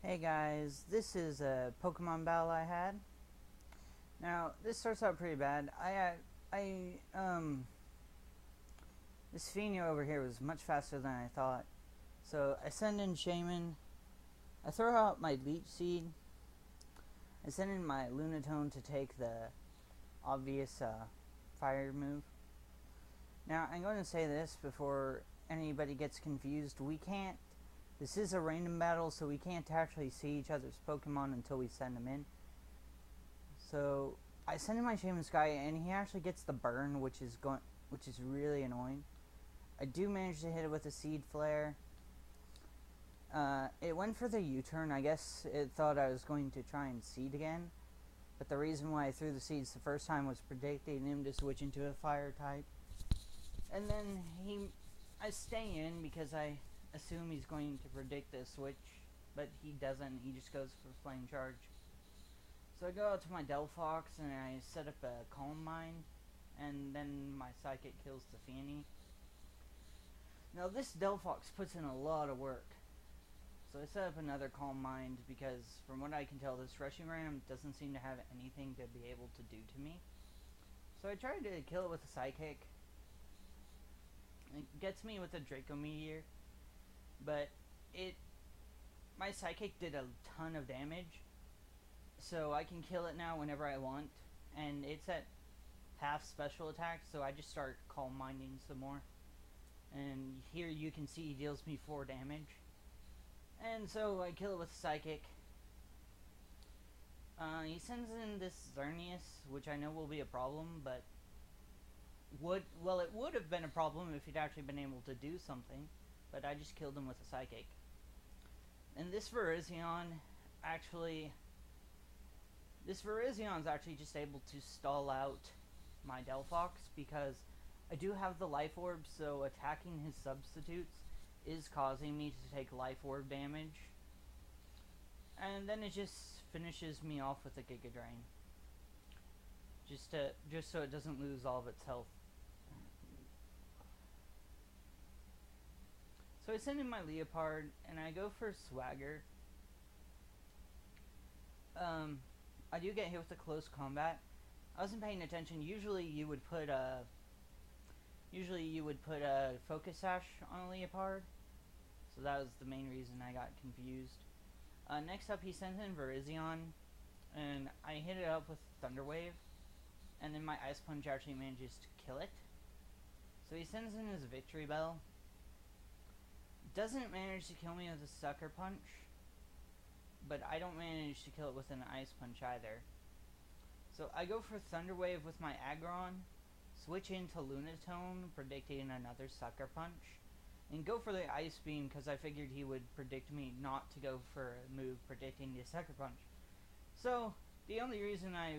Hey guys, this is a Pokemon battle I had. Now, this starts out pretty bad. This Feeny over here was much faster than I thought. So, I send in Shaman. I throw out my Leech Seed. I send in my Lunatone to take the obvious fire move. Now, I'm going to say this before anybody gets confused. This is a random battle, so we can't actually see each other's Pokemon until we send them in. So I send in my Shaman Sky, and he actually gets the burn, which is really annoying. I do manage to hit it with a Seed Flare. It went for the U-turn. I guess it thought I was going to try and seed again, but the reason why I threw the seeds the first time was predicting him to switch into a fire type. And then I stay in because I assume he's going to predict the switch, but he doesn't. He just goes for Flame Charge. So I go out to my Delphox and I set up a Calm Mind, and then my Psychic kills the Feeny. Now this Delphox puts in a lot of work. So I set up another Calm Mind because from what I can tell, this Reshiram doesn't seem to have anything to be able to do to me. So I tried to kill it with a Psychic. It gets me with a Draco Meteor, but my Psychic did a ton of damage. So I can kill it now whenever I want, and it's at half special attack, so I just start Calm Minding some more. And here you can see he deals me 4 damage. And so I kill it with Psychic. He sends in this Xerneas, which I know will be a problem, but it would have been a problem if he'd actually been able to do something, but I just killed him with a Psychic. And this Virizion is actually just able to stall out my Delphox because I do have the Life Orb, so attacking his substitutes is causing me to take Life Orb damage. And then it just finishes me off with a Giga Drain. Just so it doesn't lose all of its health. So I send in my Leopard and I go for Swagger. I do get hit with a close combat. I wasn't paying attention. Usually you would put a Focus Sash on a Leopard. So that was the main reason I got confused. Next up, he sends in Virizion, and I hit it up with Thunder Wave, and then my Ice Punch actually manages to kill it. So he sends in his Victory Bell. Doesn't manage to kill me with a Sucker Punch, but I don't manage to kill it with an Ice Punch either. So I go for Thunder Wave with my Aggron, switch into Lunatone, predicting another Sucker Punch, and go for the Ice Beam because I figured he would predict me not to go for a move predicting the Sucker Punch. So the only reason I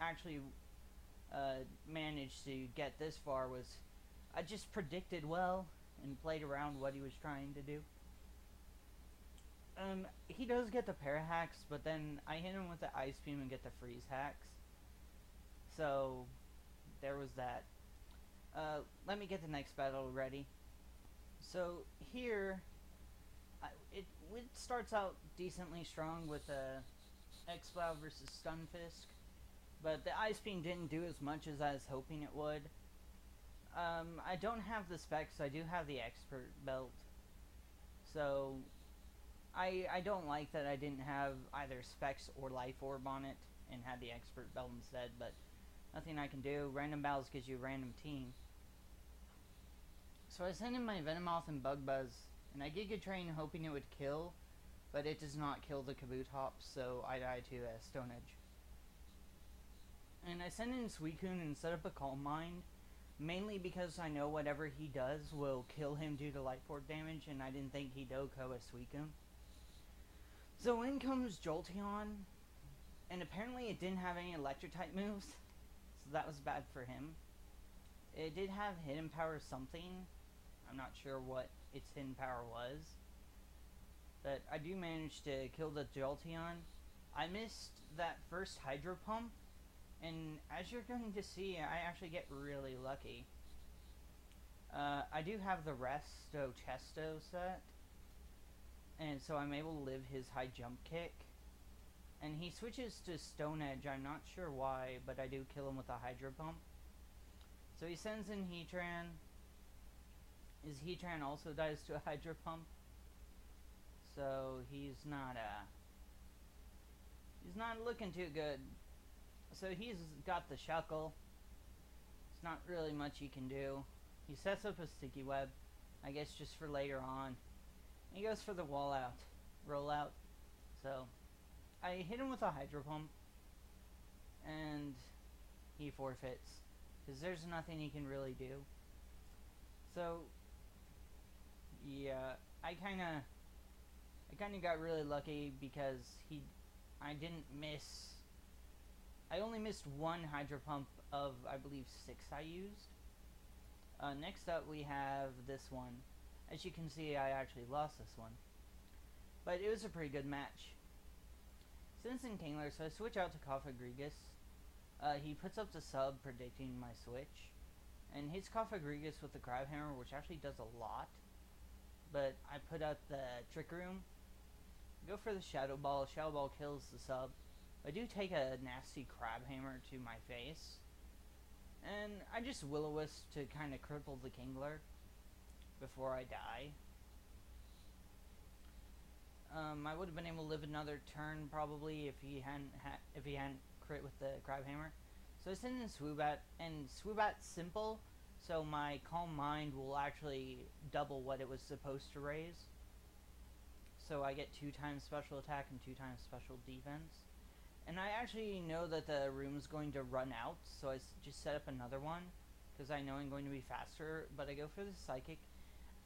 actually managed to get this far was I just predicted well and played around what he was trying to do. He does get the Parahax, but then I hit him with the Ice Beam and get the Freeze Hacks. So there was that. Let me get the next battle ready. So here, it starts out decently strong with Exploud versus Stunfisk, but the Ice Beam didn't do as much as I was hoping it would. I don't have the specs, I do have the Expert Belt, so I don't like that I didn't have either specs or Life Orb on it and had the Expert Belt instead, but nothing I can do. Random battles gives you a random team. So I send in my Venomoth and Bug Buzz, and I Giga Drain hoping it would kill, but it does not kill the Kabutops, so I die to a Stone Edge. And I send in Suicune and set up a Calm Mind, mainly because I know whatever he does will kill him due to Life Orb damage, and I didn't think he'd OHKO a Suicune. So in comes Jolteon, and apparently it didn't have any Electric-type moves, so that was bad for him. It did have Hidden Power something. I'm not sure what its hidden power was, but I do manage to kill the Jolteon. I missed that first Hydro Pump, and as you're going to see, I actually get really lucky. I do have the Resto Chesto set, and so I'm able to live his high jump kick. And he switches to Stone Edge, I'm not sure why, but I do kill him with a Hydro Pump. So he sends in Heatran. His Heatran also dies to a Hydro Pump. So he's not looking too good. So he's got the Shuckle. It's not really much he can do. He sets up a Sticky Web, I guess just for later on. He goes for the rollout. So I hit him with a Hydro Pump, and he forfeits, because there's nothing he can really do. So yeah, I kinda got really lucky because I only missed one Hydro Pump of, I believe, 6 I used. Next up we have this one. As you can see, I actually lost this one, but it was a pretty good match. Sends in Kingler, so I switch out to Cofagrigus. He puts up the sub, predicting my switch, and hits Cofagrigus with the Crabhammer, which actually does a lot. But I put out the Trick Room, go for the Shadow Ball. Shadow Ball kills the sub. I do take a nasty Crabhammer to my face, and I just Will-O-Wisp to kind of cripple the Kingler before I die. I would have been able to live another turn probably if he hadn't crit with the Crabhammer. So I send in Swoobat, and Swoobat's simple, so my Calm Mind will actually double what it was supposed to raise. So I get 2 times special attack and 2 times special defense. And I actually know that the room's going to run out, so I just set up another one, because I know I'm going to be faster, but I go for the Psychic.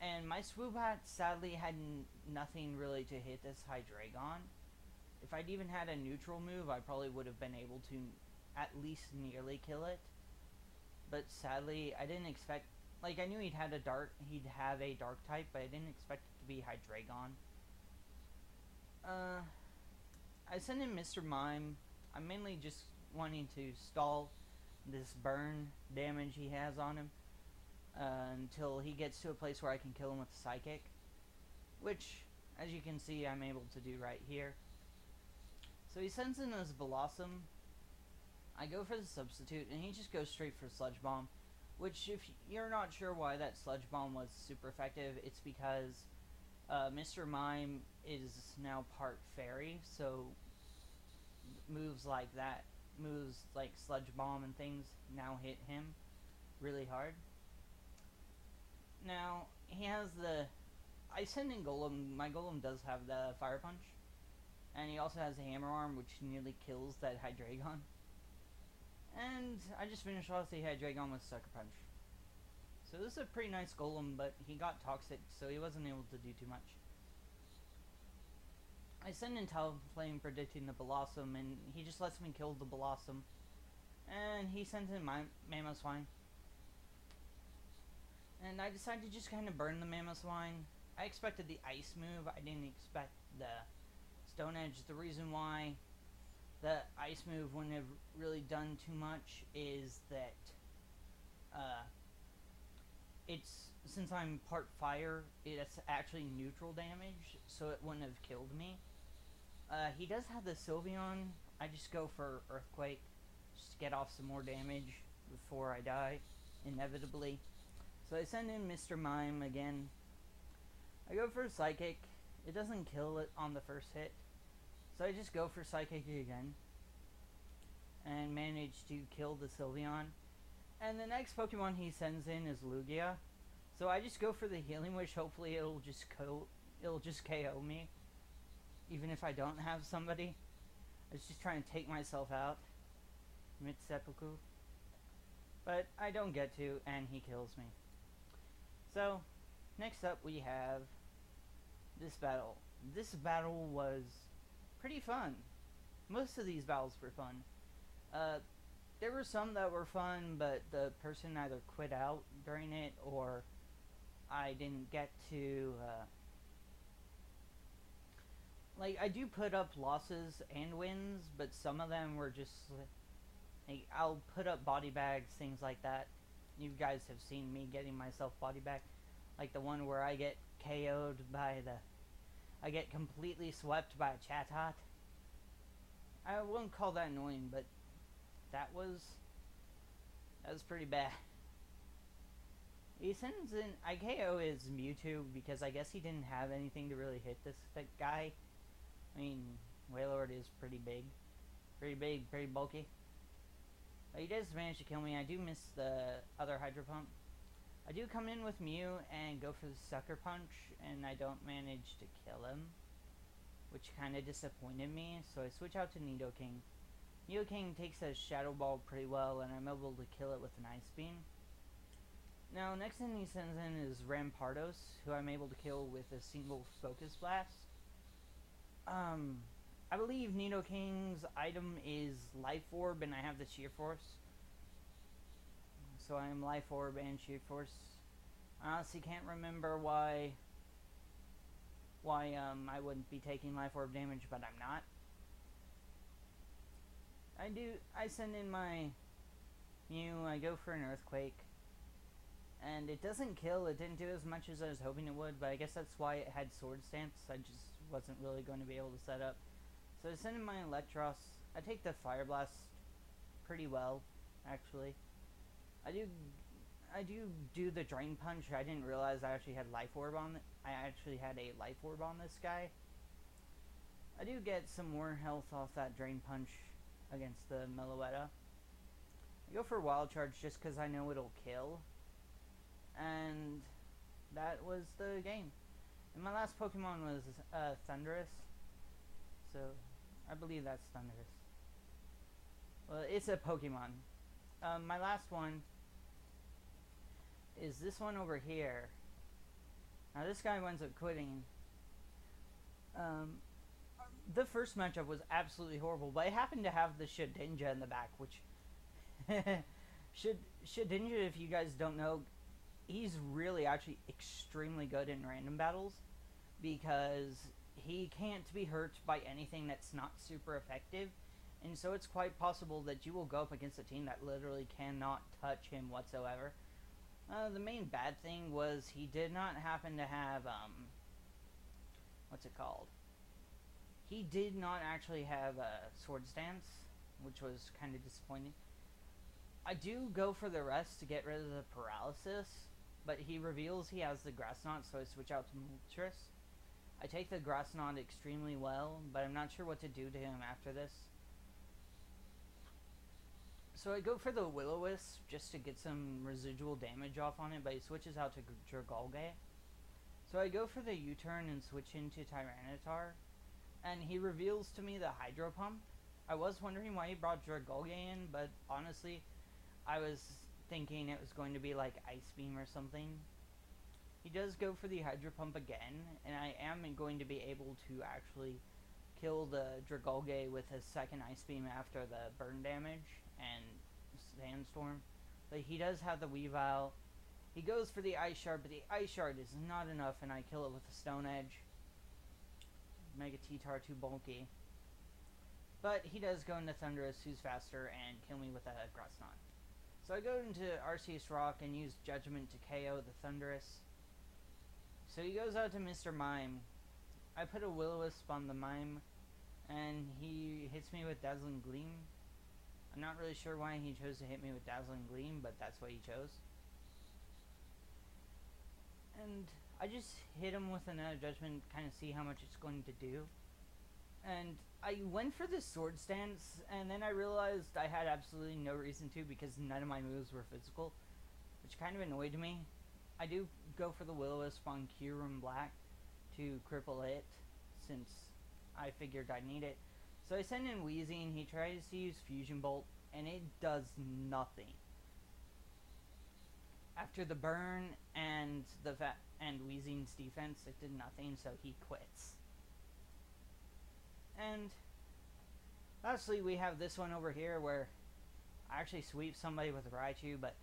And my Swoobat sadly had nothing really to hit this Hydreigon. If I'd even had a neutral move, I probably would have been able to at least nearly kill it. But sadly, I didn't expect, like, I knew he'd have a dark type, but I didn't expect it to be Hydreigon. I send in Mr. Mime. I'm mainly just wanting to stall this burn damage he has on him until he gets to a place where I can kill him with a Psychic, which, as you can see, I'm able to do right here. So he sends in his Blossom. I go for the substitute, and he just goes straight for Sludge Bomb, which, if you're not sure why that Sludge Bomb was super effective, it's because Mr. Mime is now part fairy, so moves like Sludge Bomb and things now hit him really hard. Now, he has I send in Golem. My Golem does have the Fire Punch, and he also has a Hammer Arm, which nearly kills that Hydreigon. And I just finished off the Hydreigon with Sucker Punch. So this is a pretty nice Golem, but he got Toxic, so he wasn't able to do too much. I send in Talonflame predicting the Blossom, and he just lets me kill the Blossom. And he sends in my Mamoswine. And I decided to just kind of burn the Mamoswine. I expected the Ice move, I didn't expect the Stone Edge. The reason why the Ice move wouldn't have really done too much is that since I'm part fire, it's actually neutral damage, so it wouldn't have killed me. He does have the Sylveon. I just go for Earthquake, just to get off some more damage before I die, inevitably. So I send in Mr. Mime again. I go for Psychic. It doesn't kill it on the first hit, so I just go for Psychic again, and manage to kill the Sylveon. And the next Pokemon he sends in is Lugia. So I just go for the Healing Wish. Hopefully it'll just KO me, even if I don't have somebody. I was just trying to take myself out mid-seppuku, but I don't get to, and he kills me. So next up we have this battle. This battle was pretty fun. Most of these battles were fun. There were some that were fun, but the person either quit out during it, or I didn't get to, like, I do put up losses and wins, but some of them were just, like, I'll put up body bags, things like that. You guys have seen me getting myself body bag. Like the one where I get KO'd by I get completely swept by a Chatot. I won't call that annoying, but that was pretty bad. He sends in IKO is Mewtwo because I guess he didn't have anything to really hit this guy. I mean, Wailord is pretty big, pretty bulky. But he does manage to kill me. I do miss the other Hydro Pump. I do come in with Mew and go for the Sucker Punch, and I don't manage to kill him, which kind of disappointed me, so I switch out to Nidoking. Nidoking takes a Shadow Ball pretty well, and I'm able to kill it with an Ice Beam. Now, next thing he sends in is Rampardos, who I'm able to kill with a single Focus Blast. I believe Nidoking's item is Life Orb, and I have the Sheer Force. So I am Life Orb and Sheer Force. I honestly can't remember why I wouldn't be taking Life Orb damage, but I'm not. I send in my Mew, I go for an Earthquake. And it doesn't kill, it didn't do as much as I was hoping it would, but I guess that's why it had Sword Stance. I just wasn't really going to be able to set up. So I send in my Electros. I take the Fire Blast pretty well, actually. I do the Drain Punch. I didn't realize I actually had Life Orb on it. I actually had a Life Orb on this guy. I do get some more health off that Drain Punch against the Meloetta. I go for Wild Charge just because I know it'll kill. And that was the game. And my last Pokemon was Thundurus. So, I believe that's Thundurus. Well, it's a Pokemon. My last one is this one over here. Now, this guy winds up quitting. The first matchup was absolutely horrible, but I happened to have the Shedinja in the back, which... Shedinja, if you guys don't know, he's really actually extremely good in random battles because he can't be hurt by anything that's not super effective, and so it's quite possible that you will go up against a team that literally cannot touch him whatsoever. The main bad thing was he did not happen to have, what's it called? He did not actually have a Sword Stance, which was kind of disappointing. I do go for the rest to get rid of the paralysis, but he reveals he has the Grass Knot, so I switch out to Moltres. I take the Grass Knot extremely well, but I'm not sure what to do to him after this. So I go for the Will-O-Wisp just to get some residual damage off on it, but he switches out to Dragalge. So I go for the U-turn and switch into Tyranitar, and he reveals to me the Hydro Pump. I was wondering why he brought Dragalge in, but honestly, I was thinking it was going to be like Ice Beam or something. He does go for the Hydro Pump again, and I am going to be able to actually kill the Dragalge with a second Ice Beam after the burn damage and Sandstorm. But he does have the Weavile. He goes for the Ice Shard, but the Ice Shard is not enough, and I kill it with the Stone Edge. Mega T-Tar too bulky. But he does go into Thundurus, who's faster, and kill me with a Grass Knot. So I go into Arceus Rock and use Judgment to KO the Thundurus. So he goes out to Mr. Mime. I put a Will-O-Wisp on the Mime, and he hits me with Dazzling Gleam. I'm not really sure why he chose to hit me with Dazzling Gleam, but that's what he chose. And I just hit him with another Judgment, kind of see how much it's going to do. And I went for the Sword Stance, and then I realized I had absolutely no reason to because none of my moves were physical, which kind of annoyed me. I do go for the Will-O-Wisp on Kyurem Black to cripple it, since I figured I need it. So I send in Weezing, he tries to use Fusion Bolt, and it does nothing. After the burn and Weezing's defense, it did nothing, so he quits. And lastly, we have this one over here where I actually sweep somebody with a Raichu, but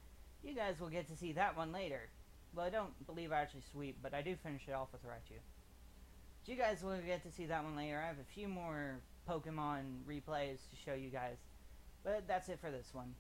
you guys will get to see that one later. Well, I don't believe I actually sweep, but I do finish it off with Raichu. But you guys will get to see that one later. I have a few more Pokemon replays to show you guys. But that's it for this one.